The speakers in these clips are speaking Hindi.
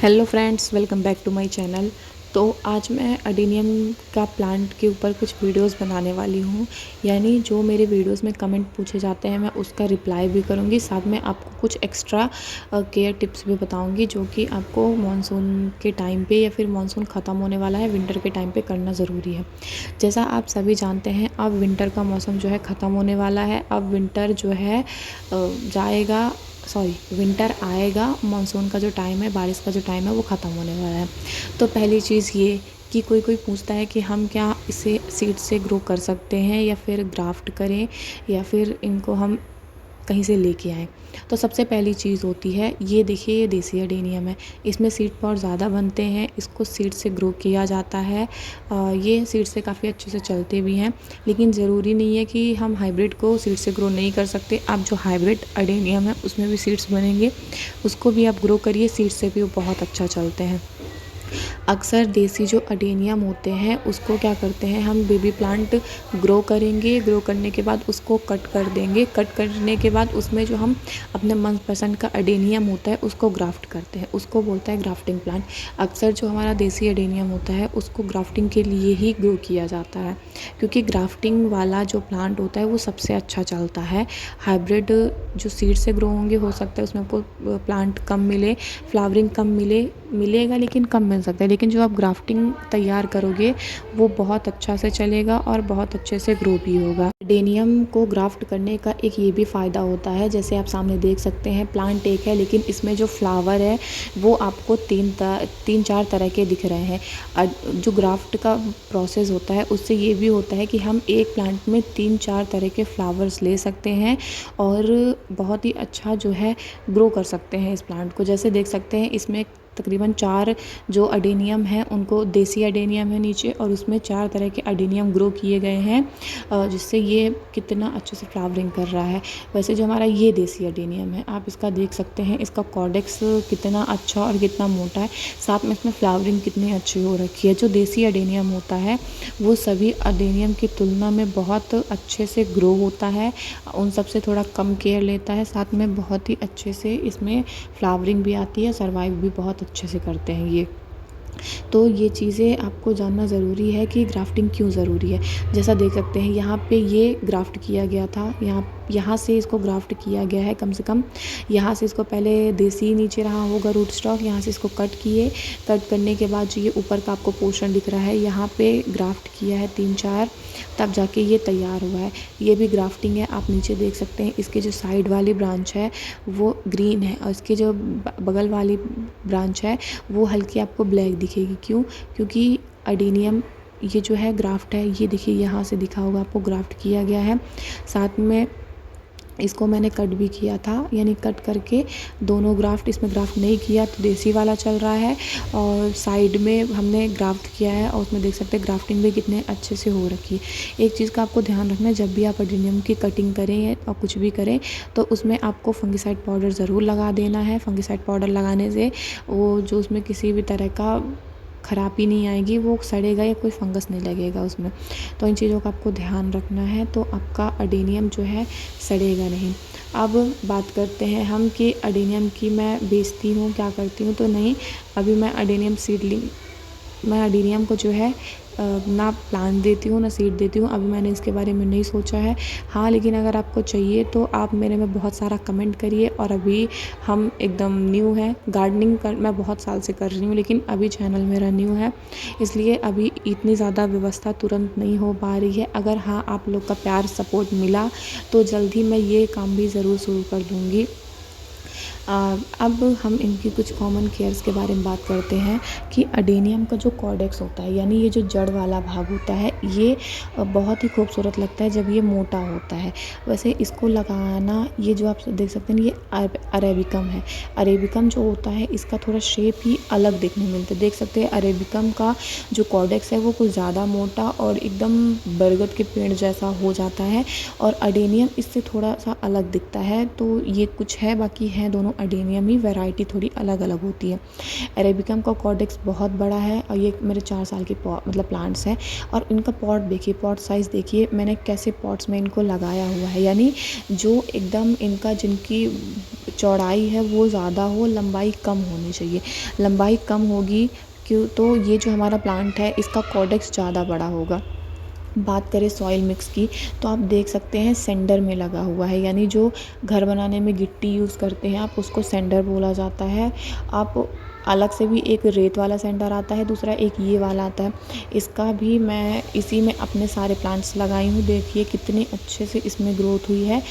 Hello friends, welcome back to my channel. तो आज मैं अडेनियम का प्लांट के ऊपर कुछ वीडियोस बनाने वाली हूँ। यानी जो मेरे वीडियोस में कमेंट पूछे जाते हैं मैं उसका रिप्लाई भी करूँगी, साथ में आपको कुछ एक्स्ट्रा केयर टिप्स भी बताऊँगी जो कि आपको मानसून के टाइम पे या फिर मानसून ख़त्म होने वाला है, विंटर के टाइम पे करना ज़रूरी है। जैसा आप सभी जानते हैं, अब विंटर का मौसम जो है ख़त्म होने वाला है। अब विंटर जो है जाएगा, सॉरी, विंटर आएगा। मानसून का जो टाइम है, बारिश का जो टाइम है, वो ख़त्म होने वाला है। तो पहली चीज़ ये कि कोई पूछता है कि हम क्या इसे सीड से ग्रो कर सकते हैं या फिर ग्राफ्ट करें या फिर इनको हम कहीं से लेके आएँ। तो सबसे पहली चीज़ होती है, ये देखिए, ये देसी अडेनियम है। इसमें सीड पॉड ज़्यादा बनते हैं, इसको सीड से ग्रो किया जाता है। ये सीड से काफ़ी अच्छे से चलते भी हैं, लेकिन ज़रूरी नहीं है कि हम हाइब्रिड को सीड से ग्रो नहीं कर सकते। आप जो हाइब्रिड अडेनियम है उसमें भी सीड्स बनेंगे, उसको भी आप ग्रो करिए, सीड से भी वो बहुत अच्छा चलते हैं। अक्सर देसी जो अडेनियम होते हैं उसको क्या करते हैं, हम बेबी प्लांट ग्रो करेंगे, ग्रो करने के बाद उसको कट कर देंगे। कट करने के बाद उसमें जो हम अपने मनपसंद का अडेनियम होता है उसको ग्राफ्ट करते हैं, उसको बोलता है ग्राफ्टिंग प्लांट। अक्सर जो हमारा देसी अडेनियम होता है उसको ग्राफ्टिंग के लिए ही ग्रो किया जाता है, क्योंकि ग्राफ्टिंग वाला जो प्लांट होता है वो सबसे अच्छा चलता है। हाइब्रिड जो सीड से ग्रो होंगे, हो सकता है उसमें आपको प्लांट कम मिले, फ्लावरिंग कम मिलेगा, लेकिन कम मिल सकता है। लेकिन जो आप ग्राफ्टिंग तैयार करोगे वो बहुत अच्छा से चलेगा और बहुत अच्छे से ग्रो भी होगा। अडेनियम को ग्राफ्ट करने का एक ये भी फ़ायदा होता है, जैसे आप सामने देख सकते हैं, प्लांट एक है लेकिन इसमें जो फ्लावर है वो आपको तीन चार तरह के दिख रहे हैं। जो ग्राफ्ट का प्रोसेस होता है उससे ये भी होता है कि हम एक प्लांट में 3-4 तरह के फ्लावर्स ले सकते हैं और बहुत ही अच्छा जो है ग्रो कर सकते हैं इस प्लांट को। जैसे देख सकते हैं, इसमें तकरीबन 4 जो अडेनियम हैं उनको, देसी अडेनियम है नीचे और उसमें 4 तरह के अडेनियम ग्रो किए गए हैं, जिससे ये कितना अच्छे से फ्लावरिंग कर रहा है। वैसे जो हमारा ये देसी अडेनियम है, आप इसका देख सकते हैं, इसका कॉर्डेक्स कितना अच्छा और कितना मोटा है, साथ में इसमें फ्लावरिंग कितनी अच्छी हो रखी है। जो देसी अडेनियम होता है वो सभी अडेनियम की तुलना में बहुत अच्छे से ग्रो होता है, उन सब से थोड़ा कम केयर लेता है, साथ में बहुत ही अच्छे से इसमें फ्लावरिंग भी आती है, सर्वाइव भी बहुत अच्छे से करते हैं ये। तो ये चीज़ें आपको जानना ज़रूरी है कि ग्राफ्टिंग क्यों ज़रूरी है। जैसा देख सकते हैं, यहाँ पे ये ग्राफ्ट किया गया था, यहाँ से इसको ग्राफ्ट किया गया है। कम से कम यहाँ से इसको पहले देसी नीचे रहा होगा रूट स्टॉक, यहाँ से इसको कट किए। कट करने के बाद जो ये ऊपर का आपको पोर्शन दिख रहा है, यहाँ पे ग्राफ्ट किया है 3-4, तब जाके ये तैयार हुआ है। ये भी ग्राफ्टिंग है, आप नीचे देख सकते हैं। इसकी जो साइड वाली ब्रांच है वो ग्रीन है और इसकी जो बगल वाली ब्रांच है वो हल्की आपको ब्लैक दिखेगी। क्यों? क्योंकि अडेनियम ये जो है ग्राफ्ट है, ये देखिए यहाँ से दिखा होगा आपको, ग्राफ्ट किया गया है। साथ में इसको मैंने कट भी किया था, यानी कट करके दोनों ग्राफ्ट, इसमें ग्राफ्ट नहीं किया तो देसी वाला चल रहा है, और साइड में हमने ग्राफ्ट किया है और उसमें देख सकते हैं ग्राफ्टिंग भी कितने अच्छे से हो रखी है। एक चीज़ का आपको ध्यान रखना है, जब भी आप अडेनियम की कटिंग करें और कुछ भी करें तो उसमें आपको फंगिसाइड पाउडर ज़रूर लगा देना है। फंगिसाइड पाउडर लगाने से वो जो उसमें किसी भी तरह का ख़राबी नहीं आएगी, वो सड़ेगा या कोई फंगस नहीं लगेगा उसमें। तो इन चीज़ों का आपको ध्यान रखना है, तो आपका अडेनियम जो है सड़ेगा नहीं। अब बात करते हैं हम कि अडेनियम की मैं बेचती हूँ, क्या करती हूँ, तो नहीं, अभी मैं अडेनियम सीडलिंग, मैं अडेनियम को जो है ना प्लांट देती हूँ ना सीड देती हूँ। अभी मैंने इसके बारे में नहीं सोचा है। हाँ, लेकिन अगर आपको चाहिए तो आप मेरे में बहुत सारा कमेंट करिए। और अभी हम एकदम न्यू हैं, गार्डनिंग कर मैं बहुत साल से कर रही हूँ, लेकिन अभी चैनल मेरा न्यू है, इसलिए अभी इतनी ज़्यादा व्यवस्था तुरंत नहीं हो पा रही है। अगर हाँ, आप लोग का प्यार सपोर्ट मिला तो जल्द ही मैं ये काम भी ज़रूर शुरू कर दूँगी। अब हम इनकी कुछ कॉमन केयर्स के बारे में बात करते हैं कि अडेनियम का जो कॉर्डेक्स होता है, यानी ये जो जड़ वाला भाग होता है, ये बहुत ही खूबसूरत लगता है जब ये मोटा होता है। वैसे इसको लगाना, ये जो आप देख सकते हैं, ये अरेबिकम है। अरेबिकम जो होता है इसका थोड़ा शेप ही अलग देखने को मिलता है। देख सकते हैं अरेबिकम का जो कॉर्डेक्स है वो कुछ ज़्यादा मोटा और एकदम बरगद के पेड़ जैसा हो जाता है, और अडेनियम इससे थोड़ा सा अलग दिखता है। तो ये कुछ है, बाकी है दोनों अडेनियम ही, वैरायटी थोड़ी अलग अलग होती है। अरेबिकम का कॉर्डेक्स बहुत बड़ा है और ये मेरे 4 साल के मतलब प्लांट्स हैं। और इनका पॉट देखिए, पॉट साइज़ देखिए, मैंने कैसे पॉट्स में इनको लगाया हुआ है, यानी जो एकदम इनका, जिनकी चौड़ाई है वो ज़्यादा हो, लंबाई कम होनी चाहिए। लंबाई कम होगी क्यों, तो ये जो हमारा प्लांट है इसका कॉर्डेक्स ज़्यादा बड़ा होगा। बात करें सॉइल मिक्स की, तो आप देख सकते हैं सेंडर में लगा हुआ है, यानी जो घर बनाने में गिट्टी यूज़ करते हैं आप, उसको सेंडर बोला जाता है। आप अलग से भी एक रेत वाला सेंडर आता है, दूसरा एक ये वाला आता है। इसका भी मैं इसी में अपने सारे प्लांट्स लगाई हूँ। देखिए कितने अच्छे से इसमें ग्रोथ हुई है।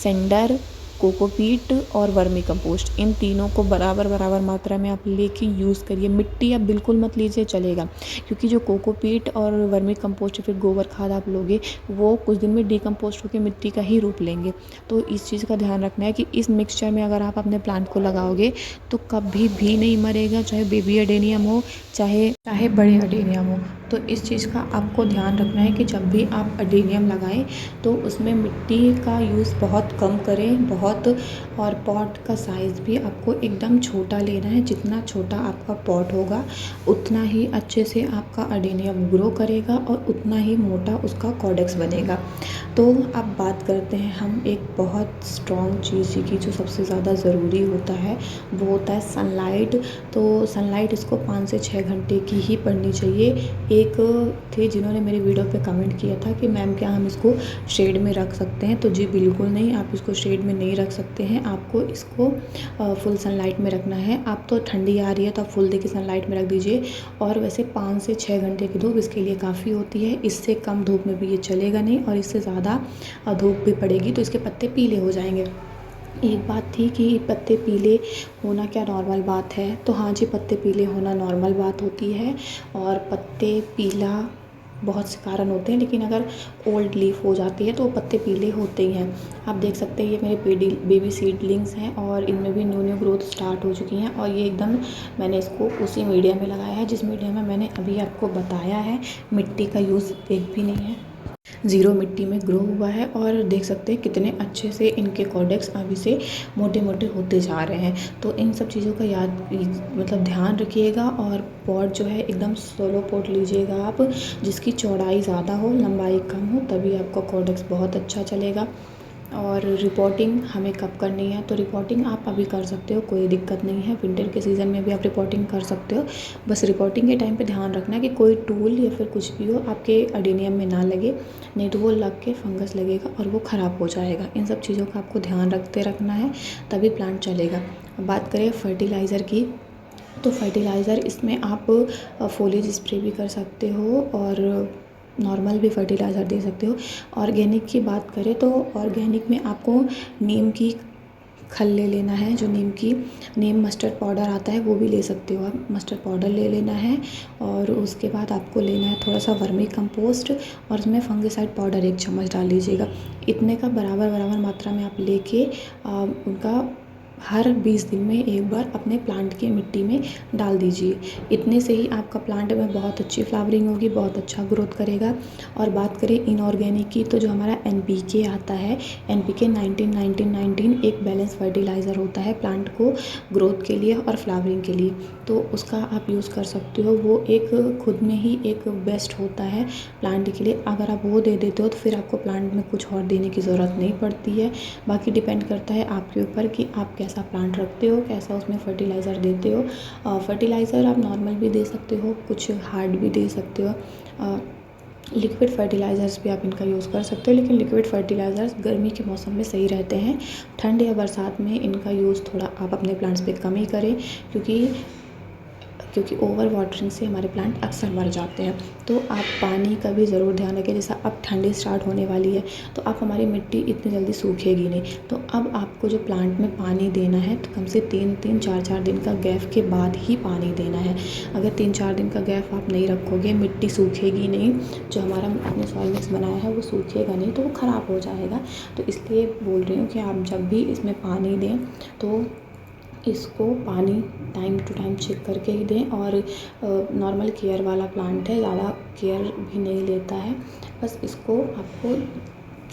सेंडर, कोकोपीट और वर्मी कंपोस्ट, इन तीनों को बराबर बराबर मात्रा में आप लेके यूज़ करिए। मिट्टी आप बिल्कुल मत लीजिए, चलेगा, क्योंकि जो कोकोपीट और वर्मी कंपोस्ट या फिर गोबर खाद आप लोगे वो कुछ दिन में डिकम्पोस्ट होकर मिट्टी का ही रूप लेंगे। तो इस चीज़ का ध्यान रखना है कि इस मिक्सचर में अगर आप अपने प्लांट को लगाओगे तो कभी भी नहीं मरेगा, चाहे बेबी अडेनियम हो चाहे चाहे बड़े अडेनियम हो। तो इस चीज़ का आपको ध्यान रखना है कि जब भी आप अडेनियम लगाएं तो उसमें मिट्टी का यूज़ बहुत कम करें, बहुत। और पॉट का साइज़ भी आपको एकदम छोटा लेना है। जितना छोटा आपका पॉट होगा उतना ही अच्छे से आपका अडेनियम ग्रो करेगा और उतना ही मोटा उसका कॉर्डेक्स बनेगा। तो अब बात करते हैं हम एक बहुत स्ट्रॉन्ग चीज़ की जो सबसे ज़्यादा ज़रूरी होता है, वो होता है सनलाइट। तो सनलाइट इसको 5 से 6 घंटे की ही पड़नी चाहिए। एक थे जिन्होंने मेरे वीडियो पे कमेंट किया था कि मैम क्या हम इसको शेड में रख सकते हैं, तो जी बिल्कुल नहीं, आप इसको शेड में नहीं रख सकते हैं। आपको इसको फुल सनलाइट में रखना है। आप तो ठंडी आ रही है तो आप फुल डे की सनलाइट में रख दीजिए। और वैसे 5 से 6 घंटे की धूप इसके लिए काफ़ी होती है। इससे कम धूप में भी ये चलेगा नहीं, और इससे ज़्यादा धूप भी पड़ेगी तो इसके पत्ते पीले हो जाएंगे। एक बात थी कि पत्ते पीले होना क्या नॉर्मल बात है, तो हाँ जी, पत्ते पीले होना नॉर्मल बात होती है। और पत्ते पीला बहुत से कारण होते हैं, लेकिन अगर ओल्ड लीफ हो जाती है तो पत्ते पीले होते ही हैं। आप देख सकते हैं ये मेरे बेबी सीडलिंग्स हैं और इनमें भी न्यू ग्रोथ स्टार्ट हो चुकी हैं। और ये एकदम मैंने इसको उसी मीडिया में लगाया है जिस मीडिया में मैंने अभी आपको बताया है। मिट्टी का यूज़ एक भी नहीं है, ज़ीरो मिट्टी में ग्रो हुआ है। और देख सकते हैं कितने अच्छे से इनके कॉर्डेक्स अभी से मोटे मोटे होते जा रहे हैं। तो इन सब चीज़ों का मतलब ध्यान रखिएगा। और पॉट जो है एकदम सोलो पॉट लीजिएगा आप, जिसकी चौड़ाई ज़्यादा हो, लंबाई कम हो, तभी आपका कॉर्डेक्स बहुत अच्छा चलेगा। और रिपोर्टिंग हमें कब करनी है, तो रिपोर्टिंग आप अभी कर सकते हो, कोई दिक्कत नहीं है। विंटर के सीज़न में भी आप रिपोर्टिंग कर सकते हो। बस रिपोर्टिंग के टाइम पे ध्यान रखना है कि कोई टूल या फिर कुछ भी हो आपके अडेनियम में ना लगे, नहीं तो वो लग के फंगस लगेगा और वो ख़राब हो जाएगा। इन सब चीज़ों का आपको ध्यान रखना है, तभी प्लांट चलेगा। अब बात करें फर्टिलाइज़र की, तो फर्टिलाइज़र इसमें आप फोलिज स्प्रे भी कर सकते हो और नॉर्मल भी फर्टिलाइज़र दे सकते हो। ऑर्गेनिक की बात करें तो ऑर्गेनिक में आपको नीम की खल ले लेना है, जो नीम मस्टर्ड पाउडर आता है वो भी ले सकते हो आप। मस्टर्ड पाउडर ले लेना है और उसके बाद आपको लेना है थोड़ा सा वर्मी कंपोस्ट और उसमें फंगिसाइड पाउडर 1 चम्मच डाल लीजिएगा। इतने का बराबर बराबर मात्रा में आप लेके उनका हर 20 दिन में एक बार अपने प्लांट की मिट्टी में डाल दीजिए। इतने से ही आपका प्लांट में बहुत अच्छी फ्लावरिंग होगी, बहुत अच्छा ग्रोथ करेगा। और बात करें इनऑर्गेनिक की, तो जो हमारा NPK आता है, NPK 19-19-19 एक बैलेंस फर्टिलाइज़र होता है प्लांट को ग्रोथ के लिए और फ्लावरिंग के लिए, तो उसका आप यूज़ कर सकते हो। वो एक खुद में ही एक बेस्ट होता है प्लांट के लिए। अगर आप वो दे देते हो तो फिर आपको प्लांट में कुछ और देने की ज़रूरत नहीं पड़ती है। बाकी डिपेंड करता है आपके ऊपर कि आप कैसा प्लांट रखते हो, कैसा उसमें फर्टिलाइज़र देते हो। फर्टिलाइज़र आप नॉर्मल भी दे सकते हो, कुछ हार्ड भी दे सकते हो। लिक्विड फर्टिलाइज़र्स भी आप इनका यूज़ कर सकते हो, लेकिन लिक्विड फर्टिलाइज़र्स गर्मी के मौसम में सही रहते हैं। ठंड या बरसात में इनका यूज़ थोड़ा आप अपने प्लांट्स पे कम ही करें, क्योंकि ओवर वाटरिंग से हमारे प्लांट अक्सर मर जाते हैं। तो आप पानी का भी ज़रूर ध्यान रखें। जैसा अब ठंडी स्टार्ट होने वाली है तो अब हमारी मिट्टी इतनी जल्दी सूखेगी नहीं, तो अब आपको जो प्लांट में पानी देना है तो कम से 3-3 4-4 दिन का गैप के बाद ही पानी देना है। अगर 3-4 दिन का गैप आप नहीं रखोगे, मिट्टी सूखेगी नहीं, जो हमारा आपने सॉइल मिक्स बनाया है वो सूखेगा नहीं, तो वो ख़राब हो जाएगा। तो इसलिए बोल रही हूँ कि आप जब भी इसमें पानी दें तो इसको पानी टाइम टू टाइम चेक करके ही दें। और नॉर्मल केयर वाला प्लांट है, ज़्यादा केयर भी नहीं लेता है, बस इसको आपको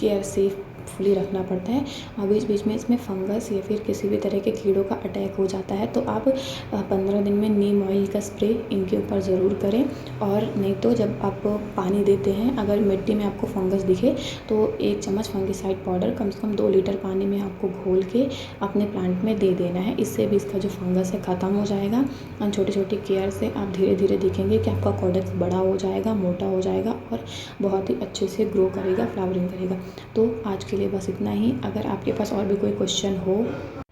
केयर सेफली रखना पड़ता है। और बीच बीच में इसमें फंगस या फिर किसी भी तरह के कीड़ों का अटैक हो जाता है तो आप 15 दिन में नीम ऑयल का स्प्रे इनके ऊपर ज़रूर करें। और नहीं तो जब आप पानी देते हैं, अगर मिट्टी में आपको फंगस दिखे तो 1 चम्मच फंगिसाइड पाउडर कम से कम 2 लीटर पानी में आपको घोल के अपने प्लांट में दे देना है। इससे भी इसका जो फंगस है ख़त्म हो जाएगा। और छोटी-छोटी केयर से आप धीरे-धीरे देखेंगे कि आपका कॉर्डेक्स बड़ा हो जाएगा, मोटा हो जाएगा और बहुत ही अच्छे से ग्रो करेगा, फ्लावरिंग करेगा। तो आज के लिए बस इतना ही। अगर आपके पास और भी कोई क्वेश्चन हो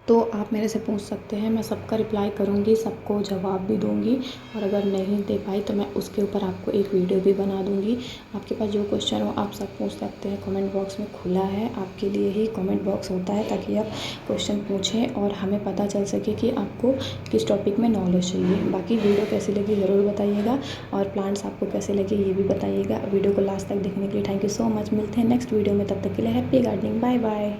तो आप मेरे से पूछ सकते हैं, मैं सबका रिप्लाई करूँगी, सबको जवाब भी दूँगी। और अगर नहीं दे पाई तो मैं उसके ऊपर आपको एक वीडियो भी बना दूँगी। आपके पास जो क्वेश्चन हो आप सब पूछ सकते हैं। कमेंट बॉक्स में खुला है, आपके लिए ही कमेंट बॉक्स होता है, ताकि आप क्वेश्चन पूछें और हमें पता चल सके कि आपको किस टॉपिक में नॉलेज चाहिए। बाकी वीडियो कैसी लगी ज़रूर बताइएगा, और प्लांट्स आपको कैसे लगे ये भी बताइएगा। वीडियो को लास्ट तक देखने के लिए थैंक यू सो मच। मिलते हैं नेक्स्ट वीडियो में, तब तक के लिए हैप्पी गार्डनिंग, बाय बाय।